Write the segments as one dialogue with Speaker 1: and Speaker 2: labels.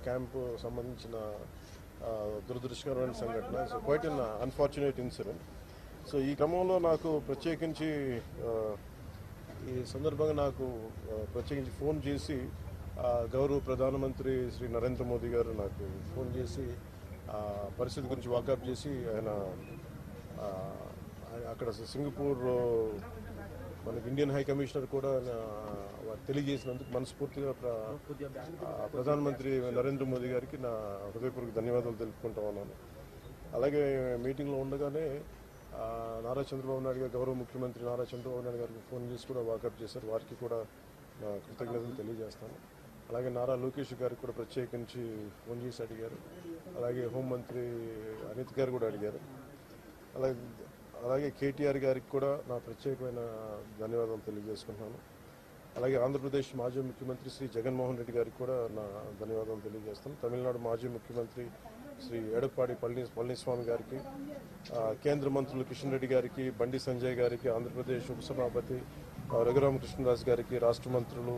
Speaker 1: Camp సంబంధించిన దురదృష్టకరమైన సంఘటన. So quiet an unfortunate incident. So ఈ క్రమంలో నాకు ప్రత్యేకించి ఈ సందర్భంగా నాకు ప్రత్యేకించి ఫోన్ చేసి గౌరవ ప్రధానమంత్రి శ్రీ నరేంద్ర మోదీ గారు నాకు ఫోన్ చేసి పరిస్థితి గురించి వాకప్ చేసి ఆయన అక్కడ సింగపూర్ మనకి ఇండియన్ హై కమిషనర్ కూడా తెలియజేసినందుకు మనస్ఫూర్తిగా ప్రధానమంత్రి నరేంద్ర మోదీ గారికి నా హృదయపూర్వక ధన్యవాదాలు తెలుపుకుంటా ఉన్నాను. అలాగే మీటింగ్లో ఉండగానే నారా చంద్రబాబు నాయుడు గారు, గౌరవ ముఖ్యమంత్రి నారా చంద్రబాబు నాయుడు గారికి ఫోన్ చేసి కూడా వాకప్ చేశారు. వారికి కూడా నా కృతజ్ఞతలు తెలియజేస్తాను. అలాగే నారా లోకేష్ గారికి కూడా ప్రత్యేకించి ఫోన్ చేసి అడిగారు. అలాగే హోంమంత్రి అనిత్ గారు కూడా అడిగారు. అలాగే కేటీఆర్ గారికి కూడా నా ప్రత్యేకమైన ధన్యవాదాలు తెలియజేసుకుంటున్నాను. అలాగే ఆంధ్రప్రదేశ్ మాజీ ముఖ్యమంత్రి శ్రీ జగన్మోహన్ రెడ్డి గారికి కూడా నా ధన్యవాదాలు తెలియజేస్తాను. తమిళనాడు మాజీ ముఖ్యమంత్రి శ్రీ ఎడప్పాడి పళనిస్వామి గారికి, కేంద్ర మంత్రులు కిషన్ రెడ్డి గారికి, బండి సంజయ్ గారికి, ఆంధ్రప్రదేశ్ ఉపసభాపతి రఘురామకృష్ణరాజు గారికి, రాష్ట్ర మంత్రులు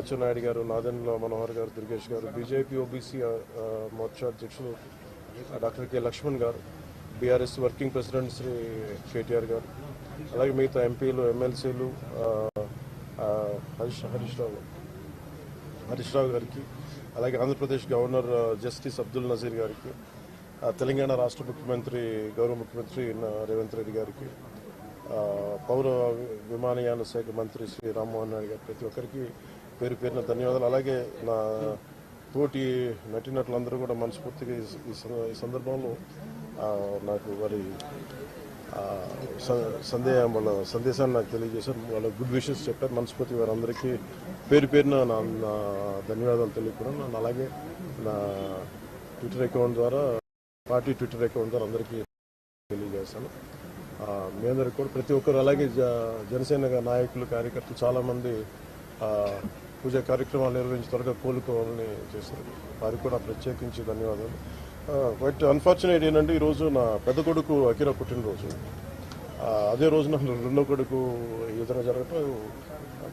Speaker 1: అచ్చెన్నాయుడు గారు, నాదెండ్ల మనోహర్ గారు, దుర్గేష్ గారు, బీజేపీ ఓబీసీ మోర్చా అధ్యక్షులు డాక్టర్ కె లక్ష్మణ్ గారు, BRS working president Shri KTR గారు, అలాగే మిగతా ఎంపీలు, ఎమ్మెల్సీలు హరీష్ రావు గారికి, అలాగే ఆంధ్రప్రదేశ్ గవర్నర్ జస్టిస్ అబ్దుల్ నజీర్ గారికి, తెలంగాణ రాష్ట్ర ముఖ్యమంత్రి గౌరవ ముఖ్యమంత్రి రేవంత్ రెడ్డి గారికి, పౌర విమానయాన శాఖ మంత్రి శ్రీ రామ్మోహన్ నాయుడు గారు, ప్రతి ఒక్కరికి పేరు పేరున ధన్యవాదాలు. అలాగే నా తోటి నటినట్లందరూ కూడా మనస్ఫూర్తిగా ఈ సందర్భంలో నాకు వారి వాళ్ళ సందేశాన్ని నాకు తెలియజేశారు. వాళ్ళ గుడ్ విషెస్ చెప్పారు. మనస్ఫూర్తి వారందరికీ పేరు పేరున నా ధన్యవాదాలు తెలియకున్నాను. అలాగే నా ట్విట్టర్ అకౌంట్ ద్వారా, పార్టీ ట్విట్టర్ అకౌంట్ ద్వారా అందరికీ తెలియజేశాను. మీ అందరికి కూడా ప్రతి ఒక్కరు, అలాగే జనసేన నాయకులు, కార్యకర్తలు చాలామంది పూజా కార్యక్రమాలు నిర్వహించి త్వరగా కోలుకోవాలని చేశారు. వారికి కూడా ప్రత్యేకించి ధన్యవాదాలు. బట్ అన్ఫార్చునేట్ ఏంటంటే ఈరోజు నా పెద్ద కొడుకు అకిరా పుట్టినరోజు. అదే రోజు నా రెండో కొడుకు ఈ విధంగా జరగటం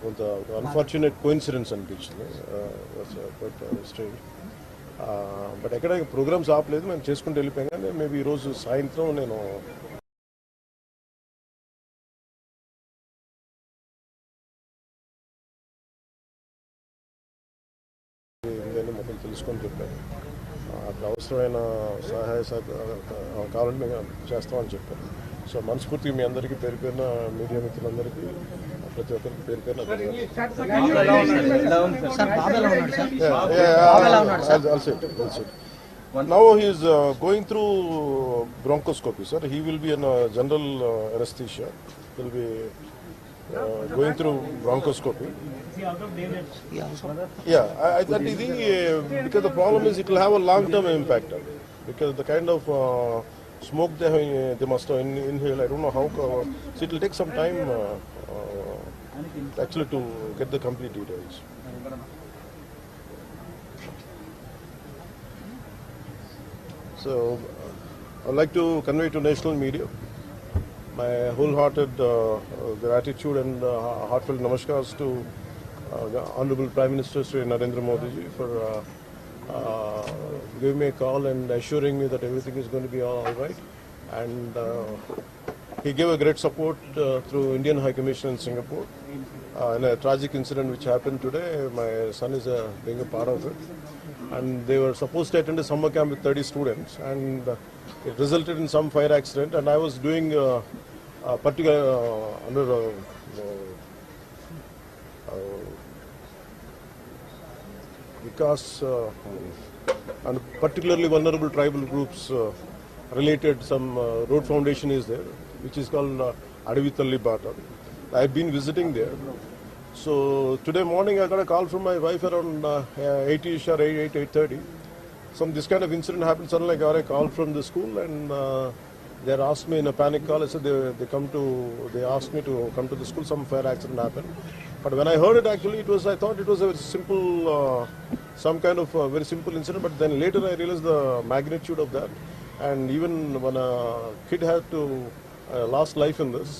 Speaker 1: కొంత అన్ఫార్చునేట్ కోఇన్సిడెన్స్ అనిపించింది. బట్ ఎక్కడ ప్రోగ్రామ్స్ ఆపలేదు, మేము చేసుకుంటూ వెళ్ళిపోయాం. కానీ మేబీ ఈరోజు సాయంత్రం నేను మొత్తం తెలుసుకొని చెప్పాను. అక్కడ అవసరమైన సహాయ కావాలని మేము చేస్తామని చెప్పాను. సో మనస్ఫూర్తిగా మీ అందరికీ పేరు పేరున, మీడియా మిత్రులందరికీ ప్రతి ఒక్కరికి పేరు పేరున Now he is going through bronchoscopy, sir. He will be in general anesthesia. He will be going through bronchoscopy. Yeah, that is because the problem is it will have a long-term impact. Because the kind of smoke they must inhale, I don't know how. So it will take some time actually to get the complete details. So I'd like to convey to national media my wholehearted gratitude and heartfelt namaskars to Honorable Prime Minister Sri Narendra Modi ji for giving me a call and assuring me that everything is going to be all right. And he gave a great support through Indian High Commission in Singapore in a tragic incident which happened today. My son is being a part of it. And they were supposed to attend a summer camp with 30 students, and it resulted in some fire accident. And I was doing particular under because and particularly vulnerable tribal groups related, some road foundation is there, which is called Adavitalli Bata. I've been visiting there. So today morning I got a call from my wife around 8ish or 8:30. This kind of incident happened. Suddenly I got a call from the school, and they asked me in a panic call. I said they asked me to come to the school. Some fire accident happened. But when I heard it, actually I thought it was a very simple, some kind of very simple incident. But then later I realized the magnitude of that. And even when a kid had to lost life in this,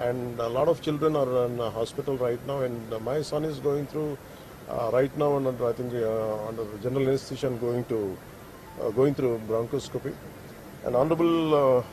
Speaker 1: and a lot of children are in hospital right now, and my son is going through Right now, I think under general anesthesia, going through bronchoscopy. And Honorable